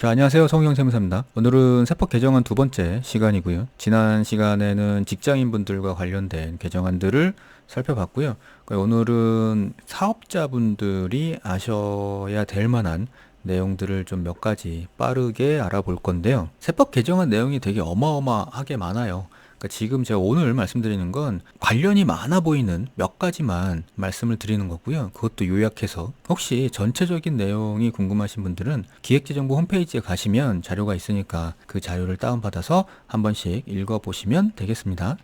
자, 안녕하세요. 성우형 세무사입니다. 오늘은 세법 개정안 두 번째 시간이고요. 지난 시간에는 직장인분들과 관련된 개정안들을 살펴봤고요. 오늘은 사업자분들이 아셔야 될 만한 내용들을 좀 몇 가지 빠르게 알아볼 건데요. 세법 개정안 내용이 되게 어마어마하게 많아요. 지금 제가 오늘 말씀드리는 건 관련이 많아 보이는 몇 가지만 말씀을 드리는 거고요. 그것도 요약해서 혹시 전체적인 내용이 궁금하신 분들은 기획재정부 홈페이지에 가시면 자료가 있으니까 그 자료를 다운받아서 한 번씩 읽어보시면 되겠습니다.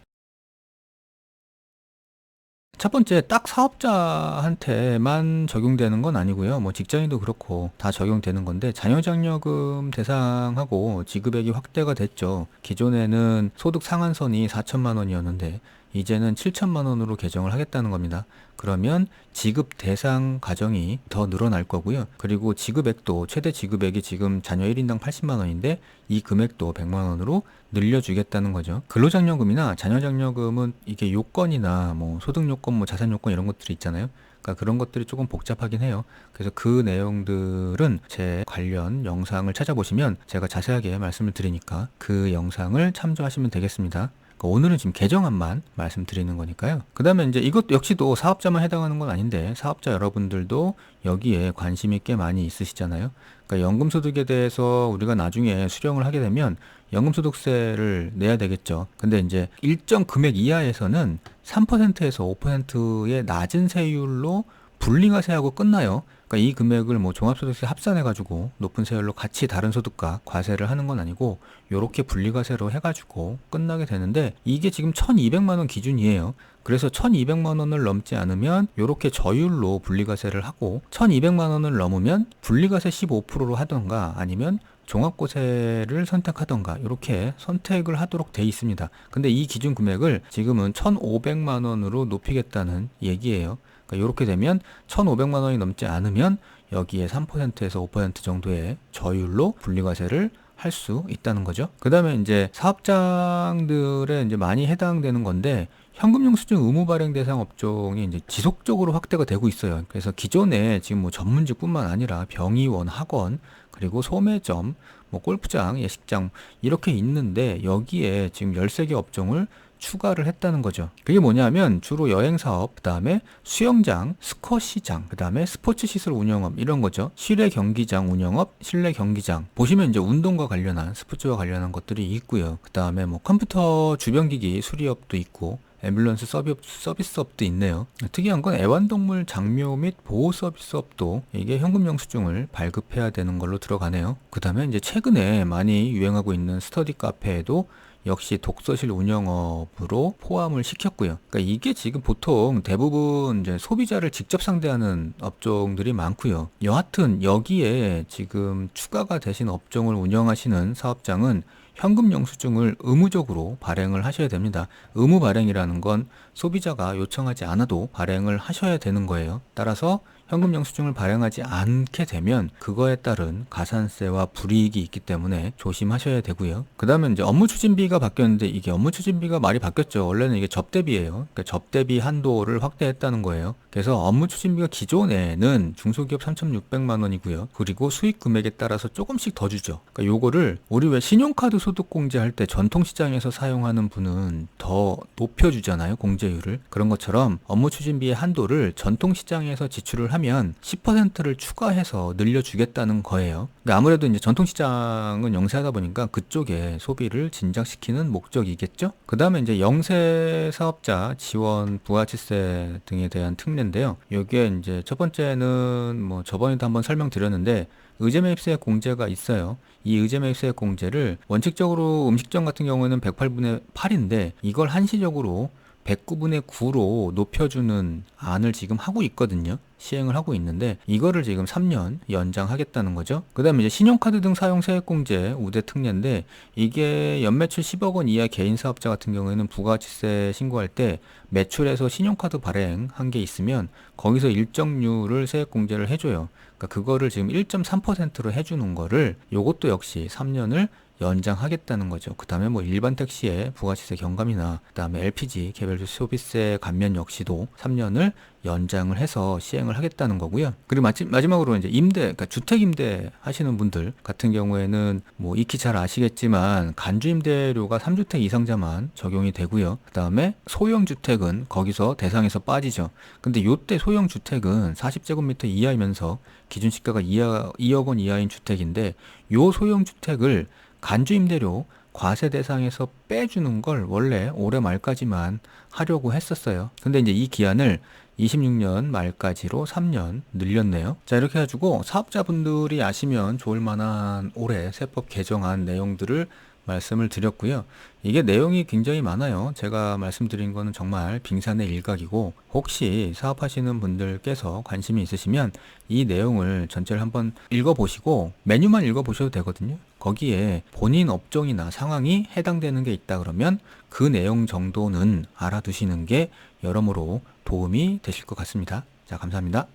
첫 번째, 딱 사업자한테만 적용되는 건 아니고요. 뭐 직장인도 그렇고 다 적용되는 건데, 자녀장려금 대상하고 지급액이 확대가 됐죠. 기존에는 소득 상한선이 4천만 원이었는데 이제는 7천만 원으로 개정을 하겠다는 겁니다. 그러면 지급 대상 가정이 더 늘어날 거고요. 그리고 지급액도, 최대 지급액이 지금 자녀 1인당 80만 원인데 이 금액도 100만 원으로 늘려주겠다는 거죠. 근로장려금이나 자녀장려금은 이게 요건이나 뭐 소득 요건, 뭐 자산 요건 이런 것들이 있잖아요. 그러니까 그런 것들이 조금 복잡하긴 해요. 그래서 그 내용들은 제 관련 영상을 찾아보시면 제가 자세하게 말씀을 드리니까 그 영상을 참조하시면 되겠습니다. 오늘은 지금 개정안만 말씀드리는 거니까요. 그 다음에 이제 이것 역시도 사업자만 해당하는 건 아닌데, 사업자 여러분들도 여기에 관심이 꽤 많이 있으시잖아요. 그러니까 연금소득에 대해서 우리가 나중에 수령을 하게 되면 연금소득세를 내야 되겠죠. 근데 이제 일정 금액 이하에서는 3%에서 5%의 낮은 세율로 분리과세하고 끝나요. 그러니까 이 금액을 뭐 종합소득세 합산해가지고 높은 세율로 같이 다른 소득과 과세를 하는 건 아니고 요렇게 분리과세로 해가지고 끝나게 되는데, 이게 지금 1200만 원 기준이에요. 그래서 1200만 원을 넘지 않으면 요렇게 저율로 분리과세를 하고, 1200만 원을 넘으면 분리과세 15%로 하던가 아니면 종합과세를 선택하던가 이렇게 선택을 하도록 돼 있습니다. 근데 이 기준 금액을 지금은 1500만 원으로 높이겠다는 얘기예요. 그러니까 이렇게 되면 1,500만 원이 넘지 않으면 여기에 3%에서 5% 정도의 저율로 분리과세를 할 수 있다는 거죠. 그 다음에 이제 사업장들에 이제 많이 해당되는 건데, 현금영수증 의무 발행 대상 업종이 이제 지속적으로 확대가 되고 있어요. 그래서 기존에 지금 뭐 전문직뿐만 아니라 병의원, 학원, 그리고 소매점, 뭐 골프장, 예식장 이렇게 있는데 여기에 지금 13개 업종을 추가를 했다는 거죠. 그게 뭐냐면 주로 여행사업, 그 다음에 수영장, 스쿼시장, 그 다음에 스포츠시설 운영업 이런 거죠. 실내 경기장 운영업, 실내 경기장 보시면 이제 운동과 관련한, 스포츠와 관련한 것들이 있고요. 그 다음에 뭐 컴퓨터 주변기기 수리업도 있고 앰뷸런스 서비스업도 있네요. 특이한 건 애완동물 장묘 및 보호 서비스업도 이게 현금영수증을 발급해야 되는 걸로 들어가네요. 그 다음에 이제 최근에 많이 유행하고 있는 스터디 카페에도 역시 독서실 운영업으로 포함을 시켰고요. 그러니까 이게 지금 보통 대부분 이제 소비자를 직접 상대하는 업종들이 많고요. 여하튼 여기에 지금 추가가 되신 업종을 운영하시는 사업장은 현금영수증을 의무적으로 발행을 하셔야 됩니다. 의무 발행이라는 건 소비자가 요청하지 않아도 발행을 하셔야 되는 거예요. 따라서 현금영수증을 발행하지 않게 되면 그거에 따른 가산세와 불이익이 있기 때문에 조심하셔야 되고요. 그 다음에 이제 업무추진비가 바뀌었는데, 이게 업무추진비가 말이 바뀌었죠. 원래는 이게 접대비예요. 그러니까 접대비 한도를 확대했다는 거예요. 그래서 업무추진비가 기존에는 중소기업 3,600만 원이고요. 그리고 수익 금액에 따라서 조금씩 더 주죠. 그러니까 요거를 우리 왜 신용카드 소득공제할 때 전통시장에서 사용하는 분은 더 높여주잖아요. 공제율을. 그런 것처럼 업무추진비의 한도를 전통시장에서 지출을 하면 10%를 추가해서 늘려주겠다는 거예요. 그러니까 아무래도 이제 전통시장은 영세하다 보니까 그쪽에 소비를 진작시키는 목적이겠죠. 그 다음에 이제 영세 사업자 지원 부가치세 등에 대한 특례인데요. 여기에 이제 첫 번째는 뭐 저번에도 한번 설명드렸는데, 의제매입세 공제가 있어요. 이 의제매입세 공제를 원칙적으로 음식점 같은 경우에는 108분의 8인데 이걸 한시적으로 109분의 9로 높여주는 안을 지금 하고 있거든요. 시행을 하고 있는데 이거를 지금 3년 연장하겠다는 거죠. 그 다음에 이제 신용카드 등 사용 세액공제 우대 특례인데, 이게 연매출 10억 원 이하 개인 사업자 같은 경우에는 부가가치세 신고할 때 매출에서 신용카드 발행한 게 있으면 거기서 일정률을 세액공제를 해줘요. 그러니까 그거를 지금 1.3%로 해주는 거를 요것도 역시 3년을 연장하겠다는 거죠. 그 다음에 뭐 일반 택시의 부가세세 경감이나 그 다음에 LPG 개별 소비세 감면 역시도 3년을 연장을 해서 시행을 하겠다는 거고요. 그리고 마지막으로 이제 임대, 그러니까 주택 임대 하시는 분들 같은 경우에는 뭐 익히 잘 아시겠지만 간주 임대료가 3주택 이상자만 적용이 되고요. 그 다음에 소형 주택은 거기서 대상에서 빠지죠. 근데 요때 소형 주택은 40제곱미터 이하이면서 기준 시가가 2억 원 이하인 주택인데 요 소형 주택을 간주 임대료 과세 대상에서 빼주는 걸 원래 올해 말까지만 하려고 했었어요. 근데 이제 이 기한을 26년 말까지로 3년 늘렸네요. 자, 이렇게 해가지고 사업자분들이 아시면 좋을 만한 올해 세법 개정안 내용들을 말씀을 드렸고요. 이게 내용이 굉장히 많아요. 제가 말씀드린 거는 정말 빙산의 일각이고, 혹시 사업하시는 분들께서 관심이 있으시면 이 내용을 전체를 한번 읽어보시고 메뉴만 읽어보셔도 되거든요. 거기에 본인 업종이나 상황이 해당되는 게 있다 그러면 그 내용 정도는 알아두시는 게 여러모로 도움이 되실 것 같습니다. 자, 감사합니다.